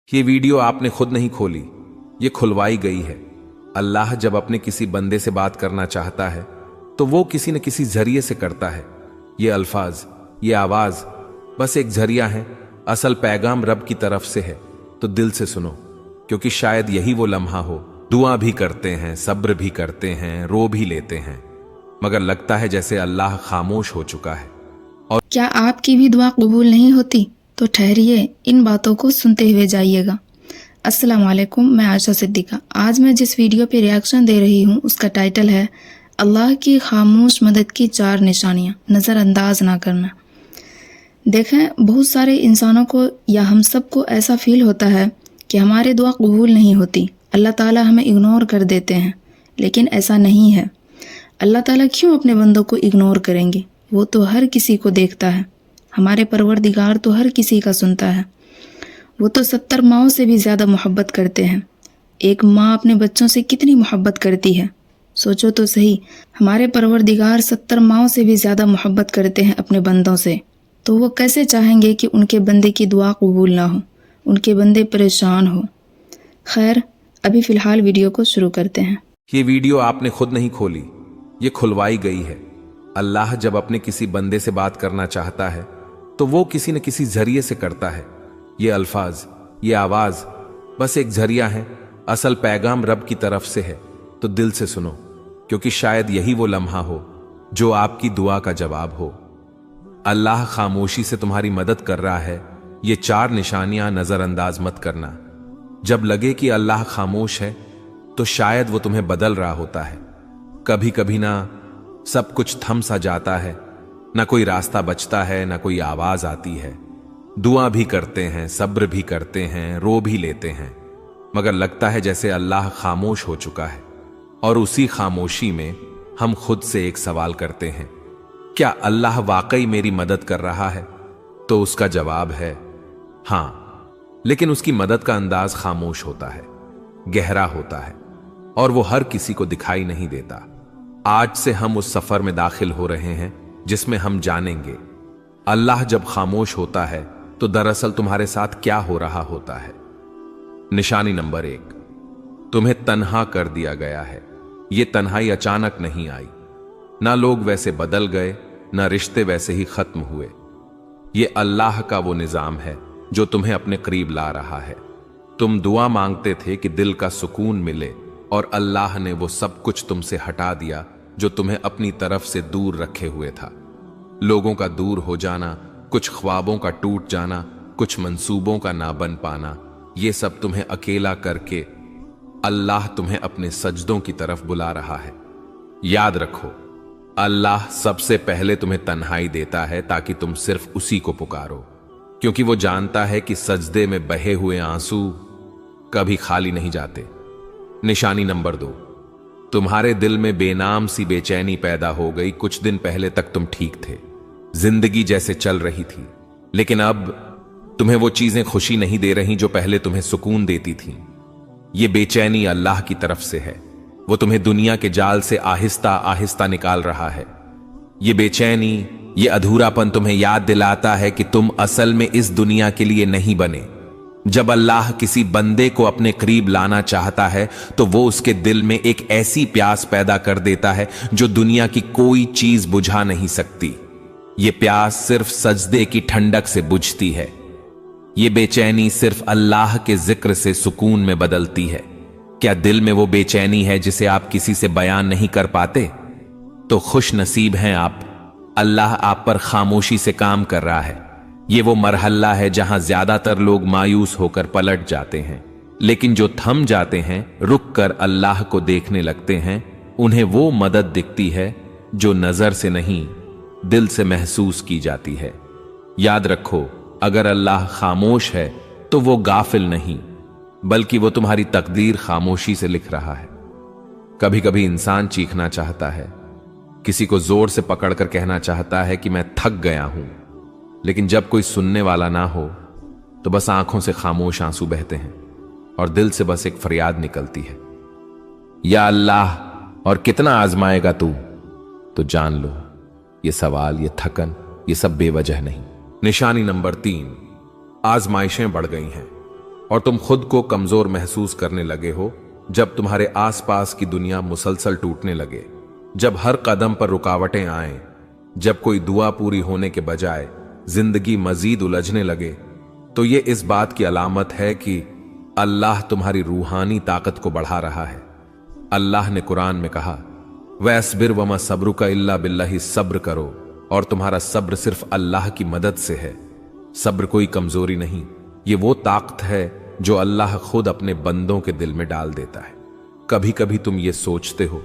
ये वीडियो आपने खुद नहीं खोली, ये खुलवाई गई है। अल्लाह जब अपने किसी बंदे से बात करना चाहता है तो वो किसी न किसी जरिए से करता है। ये अल्फाज, ये आवाज बस एक जरिया है, असल पैगाम रब की तरफ से है। तो दिल से सुनो, क्योंकि शायद यही वो लम्हा हो। दुआ भी करते हैं, सब्र भी करते हैं, रो भी लेते हैं, मगर लगता है जैसे अल्लाह खामोश हो चुका है। और क्या आपकी भी दुआ कबूल नहीं होती? तो ठहरिए, इन बातों को सुनते हुए जाइएगा। अस्सलाम वालेकुम, मैं आयशा सिद्दीका। आज मैं जिस वीडियो पे रिएक्शन दे रही हूँ उसका टाइटल है अल्लाह की खामोश मदद की 4 निशानियाँ, नज़रअंदाज ना करना। देखें, बहुत सारे इंसानों को या हम सबको ऐसा फील होता है कि हमारी दुआ कबूल नहीं होती, अल्लाह ताला हमें इग्नोर कर देते हैं। लेकिन ऐसा नहीं है। अल्लाह ताला क्यों अपने बंदों को इग्नोर करेंगे? वो तो हर किसी को देखता है। हमारे परवरदिगार तो हर किसी का सुनता है। वो तो 70 माँओं से भी ज़्यादा मोहब्बत करते हैं। एक माँ अपने बच्चों से कितनी मोहब्बत करती है, सोचो तो सही। हमारे परवरदिगार 70 माँओं से भी ज़्यादा मोहब्बत करते हैं अपने बंदों से, तो वो कैसे चाहेंगे कि उनके बंदे की दुआ कबूल ना हो, उनके बंदे परेशान हो। खैर, अभी फ़िलहाल वीडियो को शुरू करते हैं। ये वीडियो आपने खुद नहीं खोली, ये खुलवाई गई है। अल्लाह जब अपने किसी बंदे से बात करना चाहता है तो वो किसी न किसी जरिए से करता है। ये अल्फाज, ये आवाज बस एक जरिया है, असल पैगाम रब की तरफ से है। तो दिल से सुनो, क्योंकि शायद यही वो लम्हा हो जो आपकी दुआ का जवाब हो। अल्लाह खामोशी से तुम्हारी मदद कर रहा है। ये 4 निशानियां नजरअंदाज मत करना। जब लगे कि अल्लाह खामोश है तो शायद वो तुम्हें बदल रहा होता है। कभी कभी ना सब कुछ थम सा जाता है, ना कोई रास्ता बचता है, ना कोई आवाज आती है। दुआ भी करते हैं, सब्र भी करते हैं, रो भी लेते हैं, मगर लगता है जैसे अल्लाह खामोश हो चुका है। और उसी खामोशी में हम खुद से एक सवाल करते हैं, क्या अल्लाह वाकई मेरी मदद कर रहा है? तो उसका जवाब है हां, लेकिन उसकी मदद का अंदाज खामोश होता है, गहरा होता है, और वो हर किसी को दिखाई नहीं देता। आज से हम उस सफर में दाखिल हो रहे हैं जिसमें हम जानेंगे अल्लाह जब खामोश होता है तो दरअसल तुम्हारे साथ क्या हो रहा होता है। निशानी नंबर 1, तुम्हें तन्हा कर दिया गया है। यह तन्हाई अचानक नहीं आई, ना लोग वैसे बदल गए, ना रिश्ते वैसे ही खत्म हुए। यह अल्लाह का वो निजाम है जो तुम्हें अपने करीब ला रहा है। तुम दुआ मांगते थे कि दिल का सुकून मिले, और अल्लाह ने वो सब कुछ तुमसे हटा दिया जो तुम्हें अपनी तरफ से दूर रखे हुए था। लोगों का दूर हो जाना, कुछ ख्वाबों का टूट जाना, कुछ मंसूबों का ना बन पाना, ये सब तुम्हें अकेला करके अल्लाह तुम्हें अपने सजदों की तरफ बुला रहा है। याद रखो, अल्लाह सबसे पहले तुम्हें तन्हाई देता है ताकि तुम सिर्फ उसी को पुकारो, क्योंकि वो जानता है कि सजदे में बहे हुए आंसू कभी खाली नहीं जाते। निशानी नंबर 2, तुम्हारे दिल में बेनाम सी बेचैनी पैदा हो गई। कुछ दिन पहले तक तुम ठीक थे, जिंदगी जैसे चल रही थी, लेकिन अब तुम्हें वो चीजें खुशी नहीं दे रही जो पहले तुम्हें सुकून देती थीं। ये बेचैनी अल्लाह की तरफ से है। वो तुम्हें दुनिया के जाल से आहिस्ता आहिस्ता निकाल रहा है। ये बेचैनी, ये अधूरापन तुम्हें याद दिलाता है कि तुम असल में इस दुनिया के लिए नहीं बने। जब अल्लाह किसी बंदे को अपने करीब लाना चाहता है तो वो उसके दिल में एक ऐसी प्यास पैदा कर देता है जो दुनिया की कोई चीज बुझा नहीं सकती। ये प्यास सिर्फ सजदे की ठंडक से बुझती है। ये बेचैनी सिर्फ अल्लाह के जिक्र से सुकून में बदलती है। क्या दिल में वो बेचैनी है जिसे आप किसी से बयान नहीं कर पाते? तो खुश नसीब हैं आप, अल्लाह आप पर खामोशी से काम कर रहा है। ये वो मरहला है जहां ज्यादातर लोग मायूस होकर पलट जाते हैं, लेकिन जो थम जाते हैं, रुक कर अल्लाह को देखने लगते हैं, उन्हें वो मदद दिखती है जो नजर से नहीं, दिल से महसूस की जाती है। याद रखो, अगर अल्लाह खामोश है तो वो गाफिल नहीं, बल्कि वो तुम्हारी तकदीर खामोशी से लिख रहा है। कभी कभी इंसान चीखना चाहता है, किसी को जोर से पकड़कर कहना चाहता है कि मैं थक गया हूं, लेकिन जब कोई सुनने वाला ना हो तो बस आंखों से खामोश आंसू बहते हैं और दिल से बस एक फरियाद निकलती है, या अल्लाह, और कितना आजमाएगा तू? तो जान लो, ये सवाल, ये थकन, ये सब बेवजह नहीं। निशानी नंबर 3, आजमाइशें बढ़ गई हैं। और तुम खुद को कमजोर महसूस करने लगे हो जब तुम्हारे आसपास की दुनिया मुसलसल टूटने लगे, जब हर कदम पर रुकावटें आएं, जब कोई दुआ पूरी होने के बजाय जिंदगी मजीद उलझने लगे, तो ये इस बात की अलामत है कि अल्लाह तुम्हारी रूहानी ताकत को बढ़ा रहा है। अल्लाह ने कुरान में कहा, वस्बिर वमा सब्रुका इल्ला बिल्लाहि, सब्र करो और तुम्हारा सब्र सिर्फ अल्लाह की मदद से है। सब्र कोई कमजोरी नहीं, ये वो ताकत है जो अल्लाह खुद अपने बंदों के दिल में डाल देता है। कभी कभी तुम ये सोचते हो,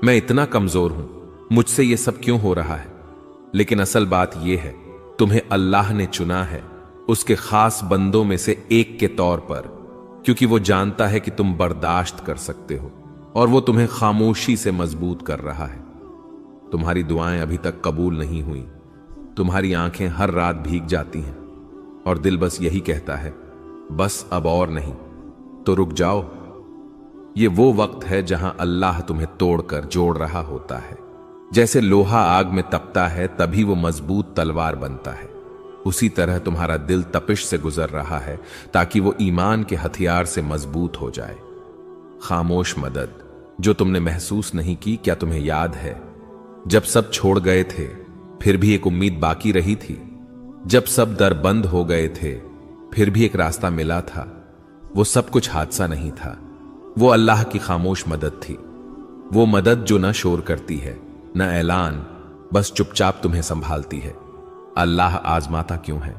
मैं इतना कमजोर हूं, मुझसे ये सब क्यों हो रहा है? लेकिन असल बात यह है, तुम्हें अल्लाह ने चुना है उसके खास बंदों में से एक के तौर पर, क्योंकि वो जानता है कि तुम बर्दाश्त कर सकते हो और वो तुम्हें खामोशी से मजबूत कर रहा है। तुम्हारी दुआएं अभी तक कबूल नहीं हुई, तुम्हारी आंखें हर रात भीग जाती हैं और दिल बस यही कहता है, बस अब और नहीं, तो रुक जाओ। ये वो वक्त है जहां अल्लाह तुम्हें तोड़कर जोड़ रहा होता है। जैसे लोहा आग में तपता है तभी वो मजबूत तलवार बनता है, उसी तरह तुम्हारा दिल तपिश से गुजर रहा है ताकि वो ईमान के हथियार से मजबूत हो जाए। खामोश मदद जो तुमने महसूस नहीं की, क्या तुम्हें याद है जब सब छोड़ गए थे फिर भी एक उम्मीद बाकी रही थी? जब सब दर बंद हो गए थे फिर भी एक रास्ता मिला था? वो सब कुछ हादसा नहीं था, वो अल्लाह की खामोश मदद थी। वो मदद जो न शोर करती है न ऐलान, बस चुपचाप तुम्हें संभालती है। अल्लाह आजमाता क्यों है?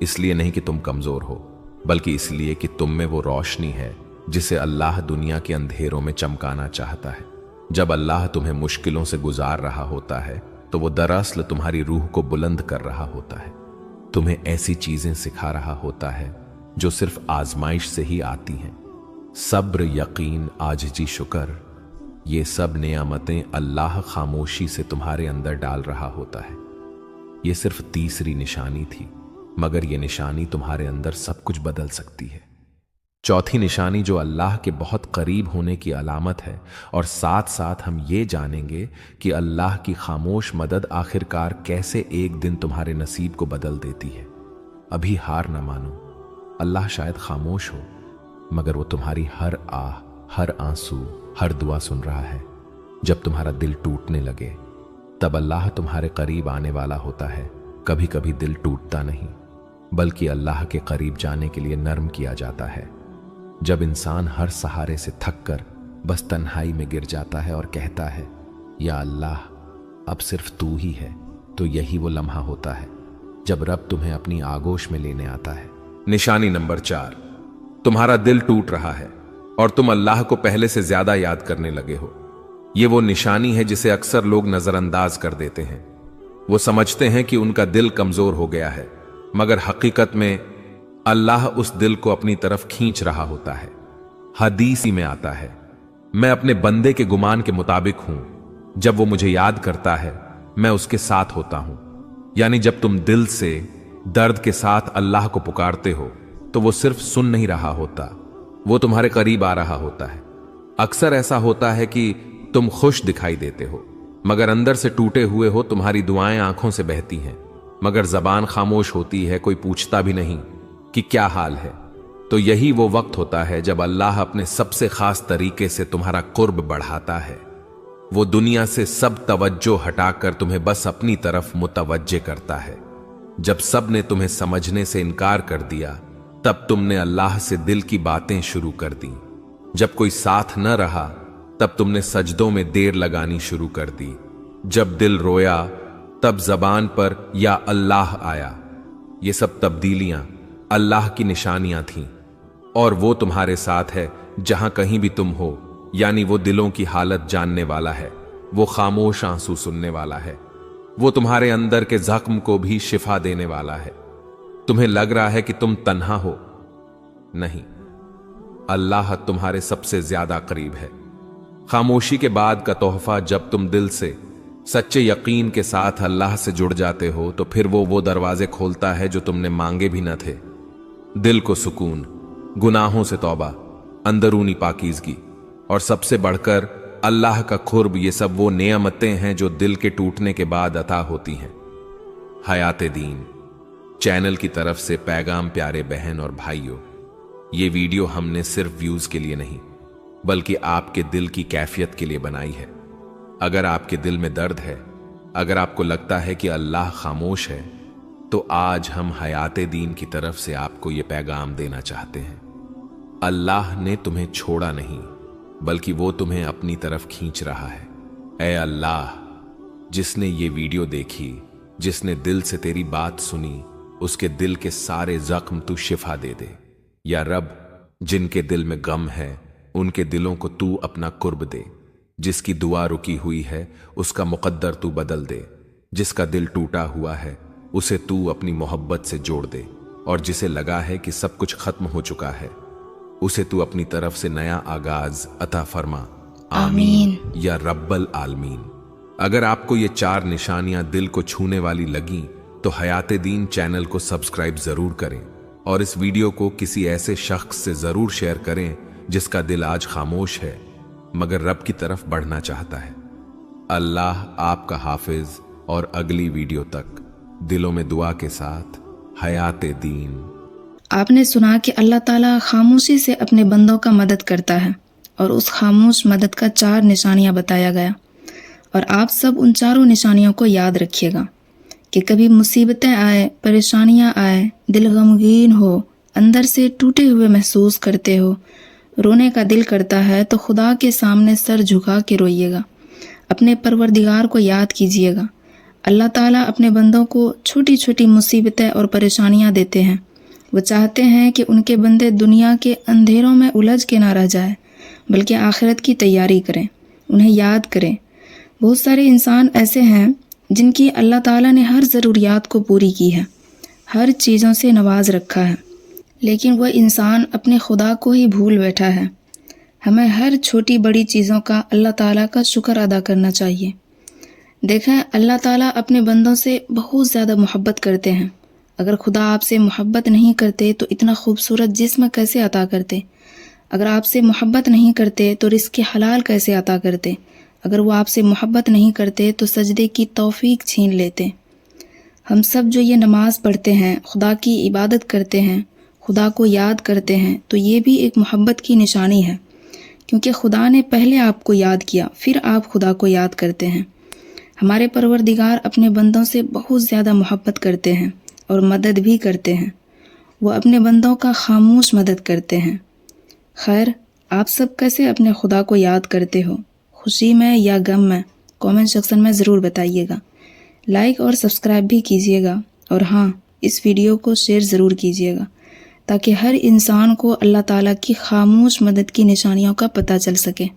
इसलिए नहीं कि तुम कमजोर हो, बल्कि इसलिए कि तुम में वो रोशनी है जिसे अल्लाह दुनिया के अंधेरों में चमकाना चाहता है। जब अल्लाह तुम्हें मुश्किलों से गुजार रहा होता है तो वो दरअसल तुम्हारी रूह को बुलंद कर रहा होता है, तुम्हें ऐसी चीजें सिखा रहा होता है जो सिर्फ आजमाइश से ही आती हैं। सब्र, यकीन, आजिजी, शुक्र, ये सब नेमतें अल्लाह खामोशी से तुम्हारे अंदर डाल रहा होता है। ये सिर्फ तीसरी निशानी थी, मगर ये निशानी तुम्हारे अंदर सब कुछ बदल सकती है। चौथी निशानी जो अल्लाह के बहुत करीब होने की अलामत है, और साथ साथ हम ये जानेंगे कि अल्लाह की खामोश मदद आखिरकार कैसे एक दिन तुम्हारे नसीब को बदल देती है। अभी हार न मानो, अल्लाह शायद खामोश हो, मगर वो तुम्हारी हर आह, हर आंसू, हर दुआ सुन रहा है। जब तुम्हारा दिल टूटने लगे तब अल्लाह तुम्हारे करीब आने वाला होता है। कभी कभी दिल टूटता नहीं, बल्कि अल्लाह के करीब जाने के लिए नर्म किया जाता है। जब इंसान हर सहारे से थक कर बस तन्हाई में गिर जाता है और कहता है, या अल्लाह अब सिर्फ तू ही है, तो यही वो लम्हा होता है जब रब तुम्हें अपनी आगोश में लेने आता है। निशानी नंबर 4, तुम्हारा दिल टूट रहा है और तुम अल्लाह को पहले से ज्यादा याद करने लगे हो। ये वो निशानी है जिसे अक्सर लोग नजरअंदाज कर देते हैं। वो समझते हैं कि उनका दिल कमजोर हो गया है, मगर हकीकत में अल्लाह उस दिल को अपनी तरफ खींच रहा होता है। हदीस में आता है, मैं अपने बंदे के गुमान के मुताबिक हूं, जब वो मुझे याद करता है मैं उसके साथ होता हूं। यानी जब तुम दिल से दर्द के साथ अल्लाह को पुकारते हो तो वो सिर्फ सुन नहीं रहा होता, वो तुम्हारे करीब आ रहा होता है। अक्सर ऐसा होता है कि तुम खुश दिखाई देते हो, मगर अंदर से टूटे हुए हो। तुम्हारी दुआएं आंखों से बहती हैं, मगर जबान खामोश होती है, कोई पूछता भी नहीं कि क्या हाल है। तो यही वो वक्त होता है जब अल्लाह अपने सबसे खास तरीके से तुम्हारा कुर्ब बढ़ाता है। वो दुनिया से सब तवज्जो हटाकर तुम्हें बस अपनी तरफ मुतवज्जे करता है। जब सब ने तुम्हें समझने से इनकार कर दिया, तब तुमने अल्लाह से दिल की बातें शुरू कर दी। जब कोई साथ न रहा, तब तुमने सजदों में देर लगानी शुरू कर दी। जब दिल रोया, तब जबान पर या अल्लाह आया। ये सब तब्दीलियां अल्लाह की निशानियां थीं, और वो तुम्हारे साथ है जहां कहीं भी तुम हो। यानी वो दिलों की हालत जानने वाला है, वो खामोश आंसू सुनने वाला है, वो तुम्हारे अंदर के जख्म को भी शिफा देने वाला है। तुम्हें लग रहा है कि तुम तन्हा हो, नहीं, अल्लाह तुम्हारे सबसे ज्यादा करीब है। खामोशी के बाद का तोहफा, जब तुम दिल से सच्चे यकीन के साथ अल्लाह से जुड़ जाते हो, तो फिर वो दरवाजे खोलता है जो तुमने मांगे भी न थे। दिल को सुकून, गुनाहों से तौबा, अंदरूनी पाकीज़गी और सबसे बढ़कर अल्लाह का खुर्ब, ये सब वो नेमतें हैं जो दिल के टूटने के बाद अता होती हैं। हयात दीन चैनल की तरफ से पैगाम प्यारे बहन और भाइयों, یہ ویڈیو ہم نے صرف ویوز کے لیے نہیں بلکہ آپ کے دل کی کیفیت کے لیے بنائی ہے۔ اگر آپ کے دل میں درد ہے، اگر آپ کو لگتا ہے کہ اللہ خاموش ہے، تو آج ہم حیات دین کی طرف سے آپ کو یہ پیغام دینا چاہتے ہیں۔ اللہ نے تمہیں چھوڑا نہیں بلکہ وہ تمہیں اپنی طرف کھینچ رہا ہے۔ اے اللہ، جس نے یہ ویڈیو دیکھی، جس نے دل سے تیری بات سنی، اس کے دل کے سارے زخم تو شفا دے دے۔ یا رب، جن کے دل میں غم ہے ان کے دلوں کو تو اپنا قرب دے۔ جس کی دعا رکی ہوئی ہے اس کا مقدر تو بدل دے۔ جس کا دل ٹوٹا ہوا ہے اسے تو اپنی محبت سے جوڑ دے، اور جسے لگا ہے کہ سب کچھ ختم ہو چکا ہے اسے تو اپنی طرف سے نیا آغاز عطا فرما۔ آمین۔ یا رب العالمین۔ اگر آپ کو یہ 4 نشانیاں دل کو چھونے والی لگیں تو حیات دین چینل کو سبسکرائب ضرور کریں، اور اس ویڈیو کو کسی ایسے شخص سے ضرور شیئر کریں جس کا دل آج خاموش ہے مگر رب کی طرف بڑھنا چاہتا ہے۔ اللہ آپ کا حافظ، اور اگلی ویڈیو تک دلوں میں دعا کے ساتھ حیات دین۔ آپ نے سنا کہ اللہ تعالیٰ خاموشی سے اپنے بندوں کا مدد کرتا ہے، اور اس خاموش مدد کا 4 نشانیاں بتایا گیا، اور آپ سب ان 4 نشانیوں کو یاد رکھیے گا کہ کبھی مصیبتیں آئے، پریشانیاں آئے، دل غمگین ہو، اندر سے ٹوٹے ہوئے محسوس کرتے ہو، رونے کا دل کرتا ہے، تو خدا کے سامنے سر جھکا کے روئیے گا، اپنے پروردگار کو یاد کیجیے گا۔ اللہ تعالیٰ اپنے بندوں کو چھوٹی چھوٹی مصیبتیں اور پریشانیاں دیتے ہیں۔ وہ چاہتے ہیں کہ ان کے بندے دنیا کے اندھیروں میں الجھ کے نہ رہ جائیں بلکہ آخرت کی تیاری کریں، انہیں یاد کریں۔ بہت سارے انسان ایسے ہیں جن کی اللہ تعالیٰ نے ہر ضروریات کو پوری کی ہے، ہر چیزوں سے نواز رکھا ہے، لیکن وہ انسان اپنے خدا کو ہی بھول بیٹھا ہے۔ ہمیں ہر چھوٹی بڑی چیزوں کا اللہ تعالیٰ کا شکر ادا کرنا چاہیے۔ دیکھیں، اللہ تعالیٰ اپنے بندوں سے بہت زیادہ محبت کرتے ہیں۔ اگر خدا آپ سے محبت نہیں کرتے تو اتنا خوبصورت جسم کیسے عطا کرتے؟ اگر آپ سے محبت نہیں کرتے تو رزق حلال کیسے عطا کرتے؟ اگر وہ آپ سے محبت نہیں کرتے تو سجدے کی توفیق چھین لیتے۔ ہم سب جو یہ نماز پڑھتے ہیں، خدا کی عبادت کرتے ہیں، خدا کو یاد کرتے ہیں، تو یہ بھی ایک محبت کی نشانی ہے، کیونکہ خدا نے پہلے آپ کو یاد کیا، پھر آپ خدا کو یاد کرتے ہیں۔ ہمارے پروردگار اپنے بندوں سے بہت زیادہ محبت کرتے ہیں اور مدد بھی کرتے ہیں۔ وہ اپنے بندوں کا خاموش مدد کرتے ہیں۔ خیر، آپ سب کیسے اپنے خدا کو یاد کرتے ہو؟ خوشی میں یا غم میں؟ کامنٹ سیکشن میں ضرور بتائیے گا۔ لائک اور سبسکرائب بھی کیجیے گا، اور ہاں، اس ویڈیو کو شیئر ضرور کیجیے گا تاکہ ہر انسان کو اللہ تعالیٰ کی خاموش مدد کی نشانیوں کا پتہ چل سکے۔